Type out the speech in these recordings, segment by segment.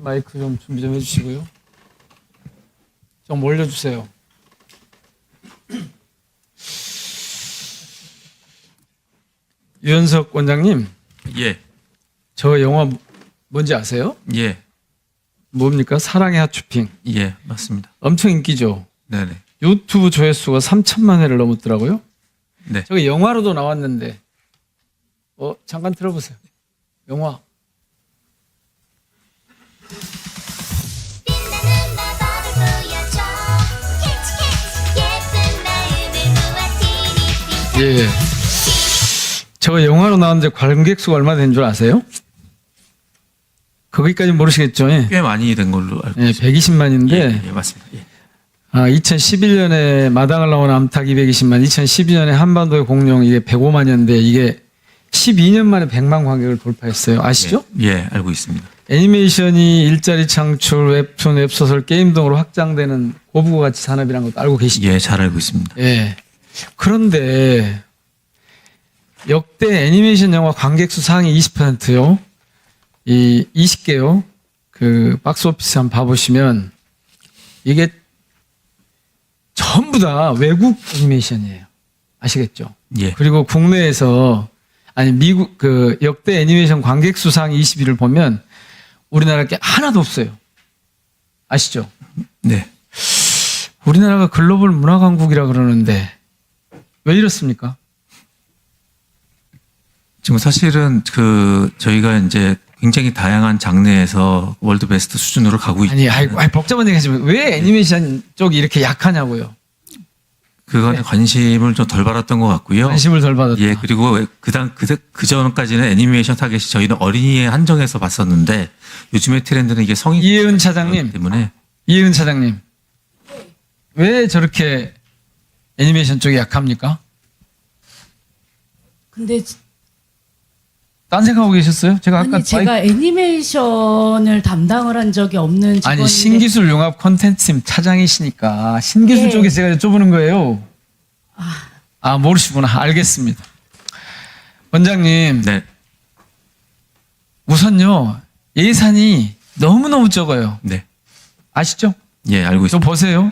마이크 좀 준비 좀 해주시고요. 좀 올려주세요. 유현석 원장님, 예, 저 영화 뭔지 아세요? 예, 뭡니까? 사랑의 핫쇼핑. 예, 맞습니다. 엄청 인기죠. 네네. 유튜브 조회수가 3천만 회를 넘었더라고요. 네. 저기 영화로도 나왔는데, 잠깐 들어보세요. 영화. 빛나는 마법을 보여줘 캐치 예쁜 마음을 모아 티니핑 예. 저 영화로 나왔는데 관객 수가 얼마 된 줄 아세요? 거기까지 모르시겠죠? 예. 꽤 많이 된 걸로 알고 예, 있습니다. 120만인데, 예, 예, 맞습니다. 예. 2011년에 마당을 나온 암탉 220만, 2012년에 한반도의 공룡 이게 105만이었는데 이게 12년 만에 100만 관객을 돌파했어요. 아시죠? 예, 예, 알고 있습니다. 애니메이션이 일자리 창출, 웹툰, 웹소설, 게임 등으로 확장되는 고부가 가치 산업이라는 것도 알고 계시죠? 예, 잘 알고 있습니다. 예. 그런데 역대 애니메이션 영화 관객 수 상위 20%요. 이 20개요. 그 박스 오피스 한번 봐보시면 이게 전부 다 외국 애니메이션이에요. 아시겠죠? 예, 그리고 국내에서 아니 미국 그 역대 애니메이션 관객 수 상위 20위를 보면 우리나라 게 하나도 없어요. 아시죠? 네. 우리나라가 글로벌 문화 강국이라 그러는데 왜 이렇습니까? 지금 사실은 저희가 이제 굉장히 다양한 장르에서 월드 베스트 수준으로 가고 있. 아니, 복잡한 얘기 하시면 왜 애니메이션 쪽이 이렇게 약하냐고요. 그거는 관심을 좀 덜 받았던 것 같고요. 관심을 덜 받았다. 예, 그리고 그 전까지는 애니메이션 타겟이 저희는 어린이에 한정해서 봤었는데 요즘의 트렌드는 이게 성인 이혜은 차장님, 때문에 이혜은 차장님, 왜 저렇게 애니메이션 쪽이 약합니까? 근데 딴 생각하고 계셨어요? 제가 아까 아니 제가 애니메이션을 담당을 한 적이 없는 직원인데 아니 신기술 융합 콘텐츠팀 차장이시니까 신기술 예. 쪽에 제가 여쭤보는 거예요. 아 모르시구나. 알겠습니다. 원장님, 네, 우선요 예산이 너무너무 적어요. 네, 아시죠? 예, 알고 좀 있습니다. 보세요.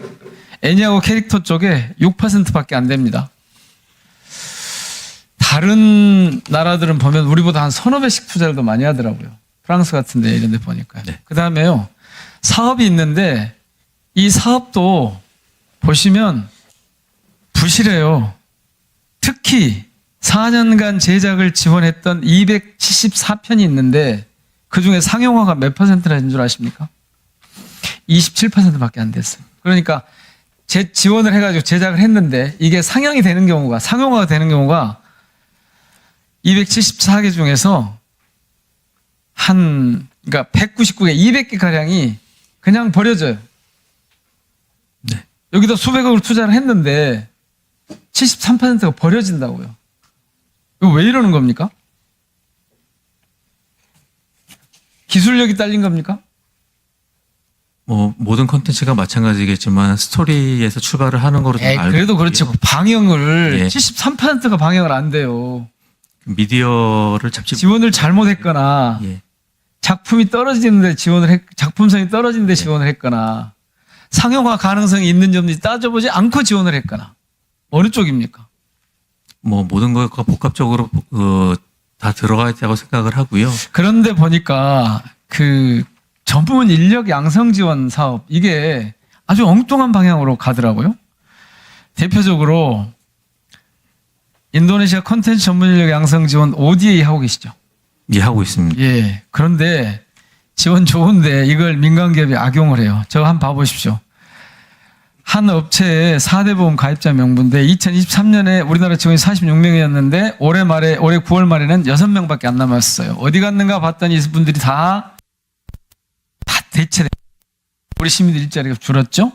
애니하고 캐릭터 쪽에 6%밖에 안 됩니다. 다른 나라들은 보면 우리보다 한 서너 배씩 투자를 더 많이 하더라고요. 프랑스 같은 데 이런 데 보니까. 네. 그 다음에요. 사업이 있는데 이 사업도 보시면 부실해요. 특히 4년간 제작을 지원했던 274편이 있는데 그중에 상영화가 몇 퍼센트나 된 줄 아십니까? 27%밖에 안 됐어요. 그러니까 지원을 해가지고 제작을 했는데 이게 상영화가 되는 경우가 274개 중에서 그러니까 199개, 200개 가량이 그냥 버려져요. 네. 여기다 수백억을 투자를 했는데 73%가 버려진다고요. 이거 왜 이러는 겁니까? 기술력이 딸린 겁니까? 뭐 모든 컨텐츠가 마찬가지겠지만 스토리에서 출발을 하는 거로 좀 알고 그래도 그렇지. 있고요. 방영을 예. 73%가 방영을 안 돼요. 미디어를 잡지 지원을 잘못했거나 예. 작품이 떨어지는데 작품성이 떨어지는데 지원을 했거나 상영화 가능성이 있는지 없는지 따져보지 않고 지원을 했거나 어느 쪽입니까? 뭐 모든 것과 복합적으로 다 들어가 있다고 생각을 하고요. 그런데 보니까 그 전문 인력 양성 지원 사업 이게 아주 엉뚱한 방향으로 가더라고요. 대표적으로 인도네시아 콘텐츠 전문 인력 양성 지원 ODA 하고 계시죠? 예, 하고 있습니다. 예. 그런데 지원 좋은데 이걸 민간 기업이 악용을 해요. 저거 한번 봐보십시오. 한 업체의 4대 보험 가입자 명부인데 2023년에 우리나라 직원이 46명이었는데 올해 9월 말에는 6명밖에 안 남았어요. 어디 갔는가 봤더니 이분들이 다 대체돼. 우리 시민들 일자리가 줄었죠?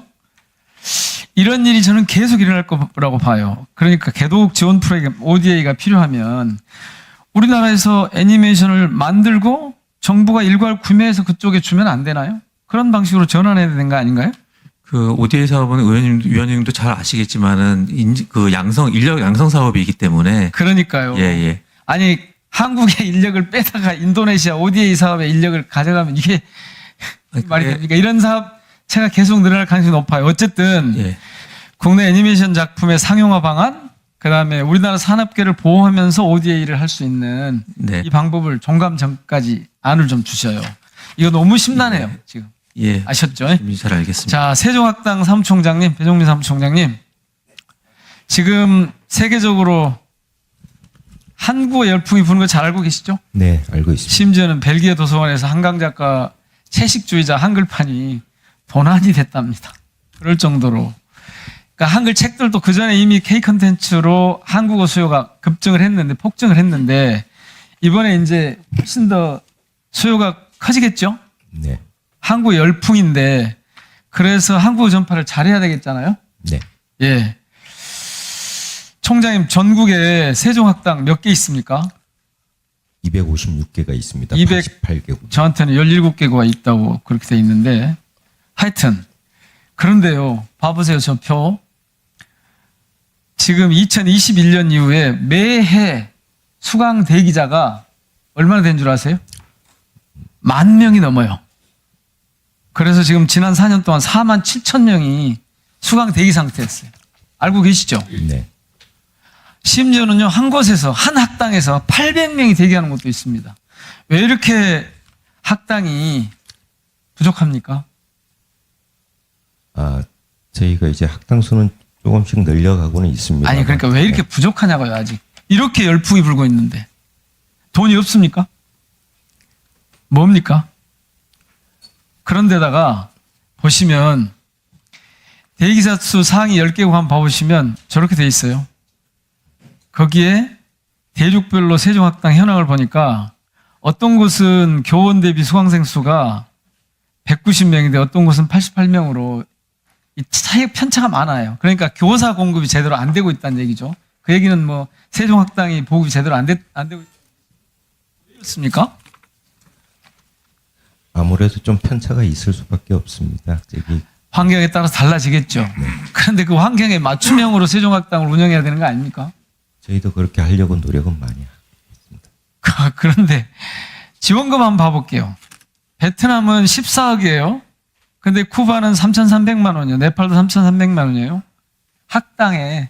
이런 일이 저는 계속 일어날 거라고 봐요. 그러니까 개도국 지원 프로그램 ODA가 필요하면 우리나라에서 애니메이션을 만들고 정부가 일괄 구매해서 그쪽에 주면 안 되나요? 그런 방식으로 전환해야 되는 거 아닌가요? 그 ODA 사업은 위원님도 잘 아시겠지만은 인력 양성 사업이기 때문에 그러니까요. 예, 예. 아니 한국의 인력을 빼다가 인도네시아 ODA 사업의 인력을 가져가면 이게 말이 됩니까? 이런 사업체가 계속 늘어날 가능성이 높아요. 어쨌든 예. 국내 애니메이션 작품의 상용화 방안, 그다음에 우리나라 산업계를 보호하면서 ODA를 할 수 있는 네. 이 방법을 종감 전까지 안을 좀 주셔요. 이거 너무 심란해요. 지금 예. 아셨죠? 잘 알겠습니다. 자, 세종학당 사무총장님, 배종민 사무총장님, 지금 세계적으로 한국어 열풍이 부는 거 잘 알고 계시죠? 네, 알고 있습니다. 심지어는 벨기에 도서관에서 한강 작가 채식주의자 한글판이 도난이 됐답니다. 그럴 정도로. 그러니까 한글 책들도 그 전에 이미 K 컨텐츠로 한국어 수요가 급증을 했는데, 폭증을 했는데, 이번에 이제 훨씬 더 수요가 커지겠죠? 네, 한국 열풍인데, 그래서 한국어 전파를 잘해야 되겠잖아요? 네. 예. 총장님, 전국에 세종학당 몇 개 있습니까? 256개가 있습니다. 200 88개국. 저한테는 17개가 있다고 그렇게 돼 있는데, 하여튼, 그런데요, 봐보세요, 저 표. 지금 2021년 이후에 매해 수강 대기자가 얼마나 된 줄 아세요? 10,000명이 넘어요. 그래서 지금 지난 4년 동안 47,000명이 수강 대기 상태였어요. 알고 계시죠? 네, 심지어는요, 한 곳에서, 한 학당에서 800명이 대기하는 곳도 있습니다. 왜 이렇게 학당이 부족합니까? 저희가 이제 학당 수는 조금씩 늘려가고는 있습니다. 아니, 그러니까 왜 이렇게 부족하냐고요, 아직. 이렇게 열풍이 불고 있는데. 돈이 없습니까? 뭡니까? 그런데다가 보시면 대기자 수 상위 10개국 한번 봐보시면 저렇게 돼 있어요. 거기에 대륙별로 세종학당 현황을 보니까 어떤 곳은 교원 대비 수강생 수가 190명인데 어떤 곳은 88명으로 이 차이 편차가 많아요. 그러니까 교사 공급이 제대로 안 되고 있다는 얘기죠. 그 얘기는 뭐 세종학당이 보급이 제대로 안 되고 있습니까? 아무래도 좀 편차가 있을 수밖에 없습니다. 저기 환경에 따라서 달라지겠죠. 그런데 그 환경에 맞춤형으로 세종학당을 운영해야 되는 거 아닙니까? 저희도 그렇게 하려고 노력은 많이 하고. 그런데 지원금 한번 봐볼게요. 베트남은 14억이에요. 근데 쿠바는 3,300만 원이요. 네팔도 3,300만 원이에요. 학당에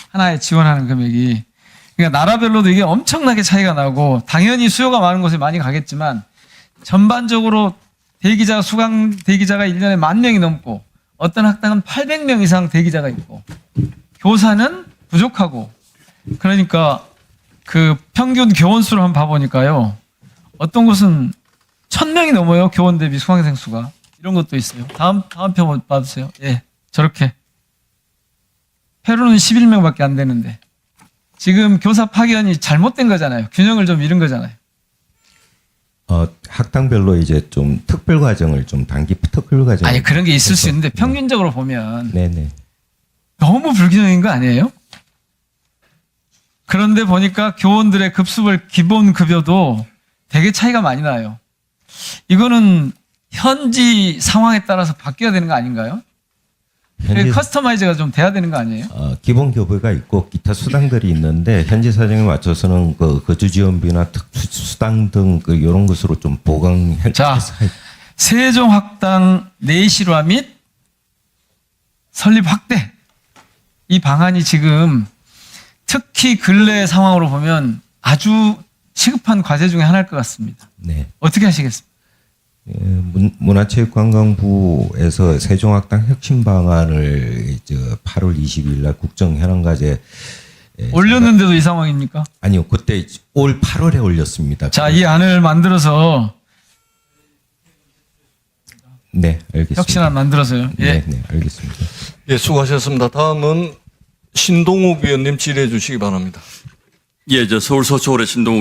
하나에 지원하는 금액이. 그러니까 나라별로도 이게 엄청나게 차이가 나고 당연히 수요가 많은 곳에 많이 가겠지만 전반적으로 수강 대기자가 1년에 10,000명이 넘고 어떤 학당은 800명 이상 대기자가 있고 교사는 부족하고 그러니까 그 평균 교원 수를 한번 봐보니까요. 어떤 곳은 1,000명이 넘어요. 교원 대비 수강생 수가. 이런 것도 있어요. 다음 표 봐주세요. 예, 저렇게. 페루는 11명밖에 안 되는데 지금 교사 파견이 잘못된 거잖아요. 균형을 좀 잃은 거잖아요. 학당별로 이제 좀 특별 과정을 좀 단기 특별 과정. 아니 그런 게 있을 수 있는데 평균적으로 보면 네네. 너무 불균형인 거 아니에요? 그런데 보니까 교원들의 급수별 기본 급여도 되게 차이가 많이 나요. 이거는 현지 상황에 따라서 바뀌어야 되는 거 아닌가요? 현지 커스터마이즈가 좀 돼야 되는 거 아니에요? 기본 교부가 있고 기타 수당들이 있는데 현지 사정에 맞춰서는 그 거주 지원비나 특수 수당 등 이런 것으로 좀 보강해서. 자, 세종학당 내실화 및 설립 확대 이 방안이 지금 특히 근래 상황으로 보면 아주 시급한 과제 중에 하나일 것 같습니다. 네. 어떻게 하시겠습니까? 문화체육관광부에서 세종학당 혁신 방안을 이제 8월 20일 날 국정현황과제 올렸는데도 이 상황입니까? 아니요, 그때 올 8월에 올렸습니다. 자, 이 안을 만들어서 네, 알겠습니다. 혁신안 만들어서요. 예. 네, 네, 알겠습니다. 예, 수고하셨습니다. 다음은 신동욱 위원님 질의해 주시기 바랍니다. 예, 저 서울 서초울의 신동욱